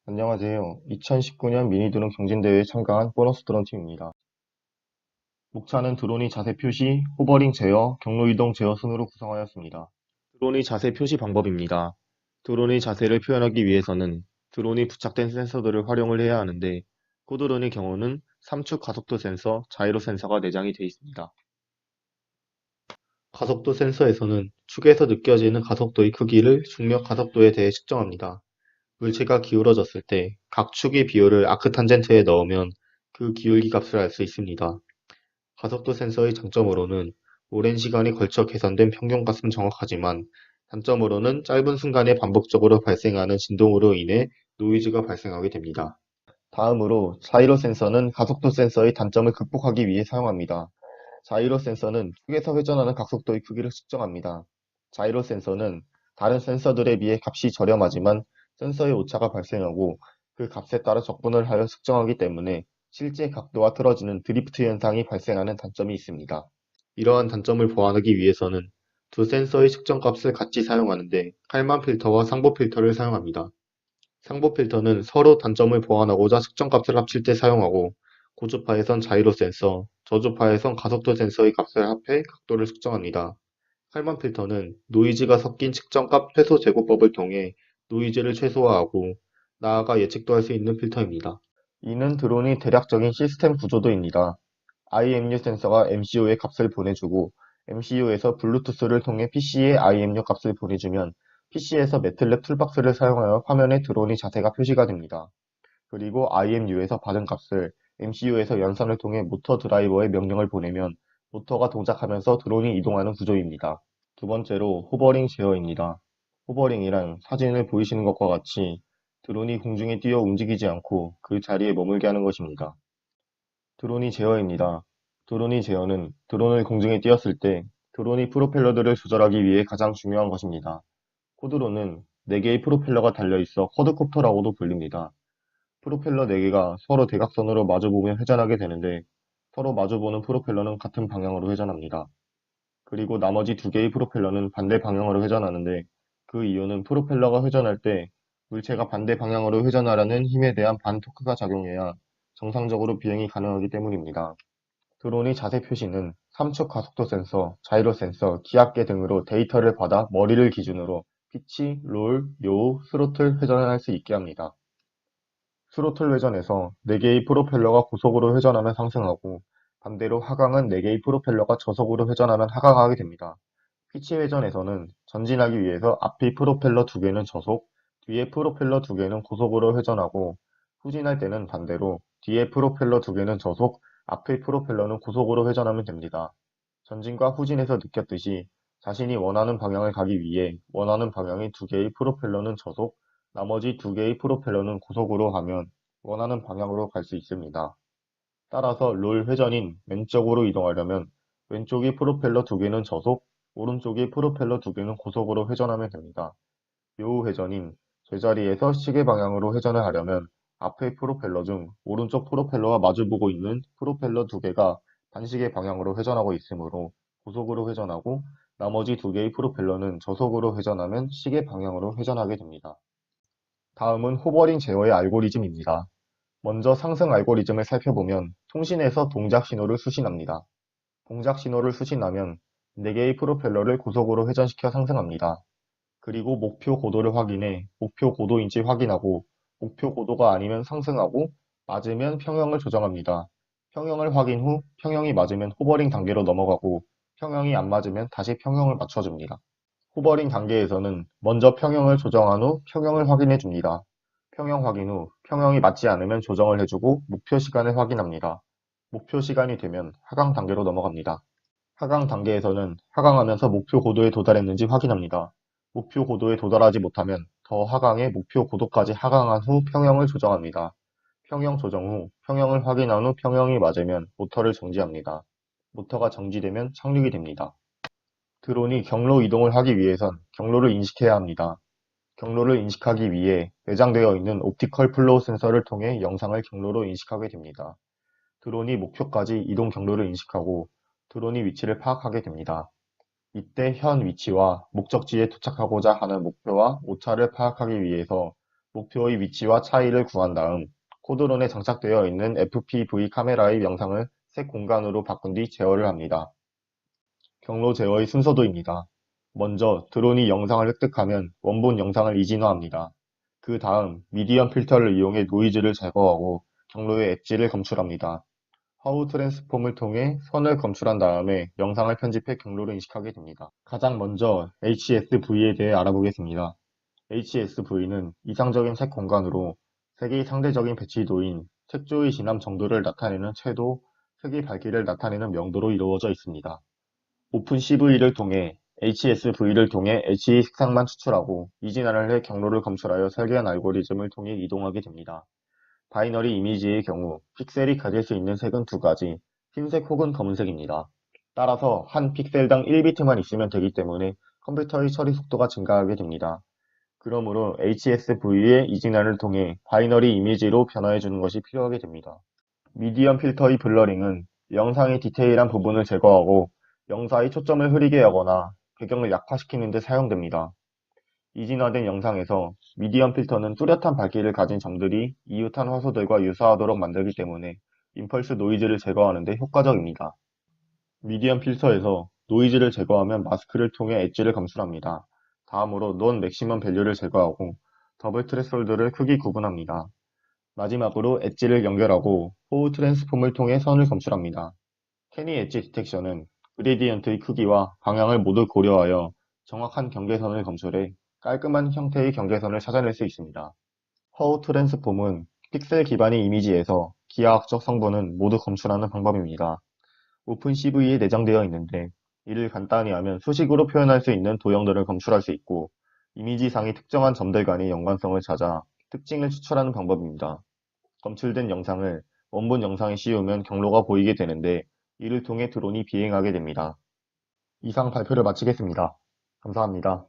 안녕하세요. 2019년 미니드론 경진대회에 참가한 보너스 드론 팀입니다. 목차는 드론이 자세 표시, 호버링 제어, 경로 이동 제어 순으로 구성하였습니다. 드론의 자세 표시 방법입니다. 드론의 자세를 표현하기 위해서는 드론이 부착된 센서들을 활용을 해야 하는데 코드론의 경우는 3축 가속도 센서, 자이로 센서가 내장이 되어 있습니다. 가속도 센서에서는 축에서 느껴지는 가속도의 크기를 중력 가속도에 대해 측정합니다. 물체가 기울어졌을 때 각 축의 비율을 아크탄젠트에 넣으면 그 기울기 값을 알 수 있습니다. 가속도 센서의 장점으로는 오랜 시간이 걸쳐 계산된 평균값은 정확하지만 단점으로는 짧은 순간에 반복적으로 발생하는 진동으로 인해 노이즈가 발생하게 됩니다. 다음으로 자이로 센서는 가속도 센서의 단점을 극복하기 위해 사용합니다. 자이로 센서는 축에서 회전하는 각속도의 크기를 측정합니다. 자이로 센서는 다른 센서들에 비해 값이 저렴하지만 센서의 오차가 발생하고 그 값에 따라 적분을 하여 측정하기 때문에 실제 각도와 틀어지는 드리프트 현상이 발생하는 단점이 있습니다. 이러한 단점을 보완하기 위해서는 두 센서의 측정값을 같이 사용하는데 칼만 필터와 상보 필터를 사용합니다. 상보 필터는 서로 단점을 보완하고자 측정값을 합칠 때 사용하고 고주파에선 자이로 센서, 저주파에선 가속도 센서의 값을 합해 각도를 측정합니다. 칼만 필터는 노이즈가 섞인 측정값 최소 제고법을 통해 노이즈를 최소화하고 나아가 예측도 할 수 있는 필터입니다. 이는 드론의 대략적인 시스템 구조도입니다. IMU 센서가 MCU에 값을 보내주고 MCU에서 블루투스를 통해 PC에 IMU 값을 보내주면 PC에서 매틀랩 툴박스를 사용하여 화면에 드론의 자세가 표시가 됩니다. 그리고 IMU에서 받은 값을 MCU에서 연산을 통해 모터 드라이버에 명령을 보내면 모터가 동작하면서 드론이 이동하는 구조입니다. 두 번째로 호버링 제어입니다. 호버링이란 사진을 보이시는 것과 같이 드론이 공중에 뛰어 움직이지 않고 그 자리에 머물게 하는 것입니다. 드론이 제어입니다. 드론이 제어는 드론을 공중에 띄웠을 때 드론이 프로펠러들을 조절하기 위해 가장 중요한 것입니다. 코드로는 4개의 프로펠러가 달려있어 쿼드콥터라고도 불립니다. 프로펠러 4개가 서로 대각선으로 마주보면 회전하게 되는데 서로 마주보는 프로펠러는 같은 방향으로 회전합니다. 그리고 나머지 2개의 프로펠러는 반대 방향으로 회전하는데 그 이유는 프로펠러가 회전할 때 물체가 반대 방향으로 회전하라는 힘에 대한 반토크가 작용해야 정상적으로 비행이 가능하기 때문입니다. 드론의 자세 표시는 3축 가속도 센서, 자이로 센서, 기압계 등으로 데이터를 받아 머리를 기준으로 피치, 롤, 요, 스로틀 회전을 할 수 있게 합니다. 스로틀 회전에서 4개의 프로펠러가 고속으로 회전하면 상승하고 반대로 하강은 4개의 프로펠러가 저속으로 회전하면 하강하게 됩니다. 피치 회전에서는 전진하기 위해서 앞의 프로펠러 2개는 저속, 뒤의 프로펠러 2개는 고속으로 회전하고 후진할 때는 반대로 뒤의 프로펠러 2개는 저속, 앞의 프로펠러는 고속으로 회전하면 됩니다. 전진과 후진에서 느꼈듯이 자신이 원하는 방향을 가기 위해 원하는 방향의 2개의 프로펠러는 저속, 나머지 2개의 프로펠러는 고속으로 하면 원하는 방향으로 갈 수 있습니다. 따라서 롤 회전인 왼쪽으로 이동하려면 왼쪽의 프로펠러 2개는 저속, 오른쪽의 프로펠러 2개는 고속으로 회전하면 됩니다. 요 회전인 제자리에서 시계 방향으로 회전을 하려면 앞의 프로펠러 중 오른쪽 프로펠러와 마주보고 있는 프로펠러 2개가 반시계 방향으로 회전하고 있으므로 고속으로 회전하고 나머지 2개의 프로펠러는 저속으로 회전하면 시계 방향으로 회전하게 됩니다. 다음은 호버링 제어의 알고리즘입니다. 먼저 상승 알고리즘을 살펴보면 통신에서 동작 신호를 수신합니다. 동작 신호를 수신하면 4개의 프로펠러를 고속으로 회전시켜 상승합니다. 그리고 목표 고도를 확인해 목표 고도인지 확인하고 목표 고도가 아니면 상승하고 맞으면 평형을 조정합니다. 평형을 확인 후 평형이 맞으면 호버링 단계로 넘어가고 평형이 안 맞으면 다시 평형을 맞춰줍니다. 호버링 단계에서는 먼저 평형을 조정한 후 평형을 확인해 줍니다. 평형 확인 후 평형이 맞지 않으면 조정을 해주고 목표 시간을 확인합니다. 목표 시간이 되면 하강 단계로 넘어갑니다. 하강 단계에서는 하강하면서 목표 고도에 도달했는지 확인합니다. 목표 고도에 도달하지 못하면 더 하강해 목표 고도까지 하강한 후 평형을 조정합니다. 평형 조정 후 평형을 확인한 후 평형이 맞으면 모터를 정지합니다. 모터가 정지되면 착륙이 됩니다. 드론이 경로 이동을 하기 위해선 경로를 인식해야 합니다. 경로를 인식하기 위해 내장되어 있는 옵티컬 플로우 센서를 통해 영상을 경로로 인식하게 됩니다. 드론이 목표까지 이동 경로를 인식하고 드론이 위치를 파악하게 됩니다. 이때 현 위치와 목적지에 도착하고자 하는 목표와 오차를 파악하기 위해서 목표의 위치와 차이를 구한 다음 코드론에 장착되어 있는 FPV 카메라의 영상을 새 공간으로 바꾼 뒤 제어를 합니다. 경로 제어의 순서도입니다. 먼저 드론이 영상을 획득하면 원본 영상을 이진화합니다. 그 다음 미디엄 필터를 이용해 노이즈를 제거하고 경로의 엣지를 검출합니다. 허우 트랜스폼을 통해 선을 검출한 다음에 영상을 편집해 경로를 인식하게 됩니다. 가장 먼저 HSV에 대해 알아보겠습니다. HSV는 이상적인 색 공간으로 색의 상대적인 배치도인 색조의 진함 정도를 나타내는 채도, 색의 밝기를 나타내는 명도로 이루어져 있습니다. 오픈CV를 통해 HSV를 통해 HE 색상만 추출하고 이진화를 해 경로를 검출하여 설계한 알고리즘을 통해 이동하게 됩니다. 바이너리 이미지의 경우 픽셀이 가질 수 있는 색은 두 가지, 흰색 혹은 검은색입니다. 따라서 한 픽셀당 1비트만 있으면 되기 때문에 컴퓨터의 처리 속도가 증가하게 됩니다. 그러므로 HSV의 이진화를 통해 바이너리 이미지로 변화해주는 것이 필요하게 됩니다. 미디엄 필터의 블러링은 영상의 디테일한 부분을 제거하고 영상의 초점을 흐리게 하거나 배경을 약화시키는 데 사용됩니다. 이진화된 영상에서 미디엄 필터는 뚜렷한 밝기를 가진 점들이 이웃한 화소들과 유사하도록 만들기 때문에 임펄스 노이즈를 제거하는 데 효과적입니다. 미디엄 필터에서 노이즈를 제거하면 마스크를 통해 엣지를 검출합니다. 다음으로 논 맥시멈 밸류를 제거하고 더블 트레솔드를 크기 구분합니다. 마지막으로 엣지를 연결하고 호우 트랜스폼을 통해 선을 검출합니다. 캐니 엣지 디텍션은 그레디언트의 크기와 방향을 모두 고려하여 정확한 경계선을 검출해 깔끔한 형태의 경계선을 찾아낼 수 있습니다. 허우 트랜스폼은 픽셀 기반의 이미지에서 기하학적 성분은 모두 검출하는 방법입니다. 오픈CV에 내장되어 있는데 이를 간단히 하면 수식으로 표현할 수 있는 도형들을 검출할 수 있고 이미지상의 특정한 점들 간의 연관성을 찾아 특징을 추출하는 방법입니다. 검출된 영상을 원본 영상에 씌우면 경로가 보이게 되는데 이를 통해 드론이 비행하게 됩니다. 이상 발표를 마치겠습니다. 감사합니다.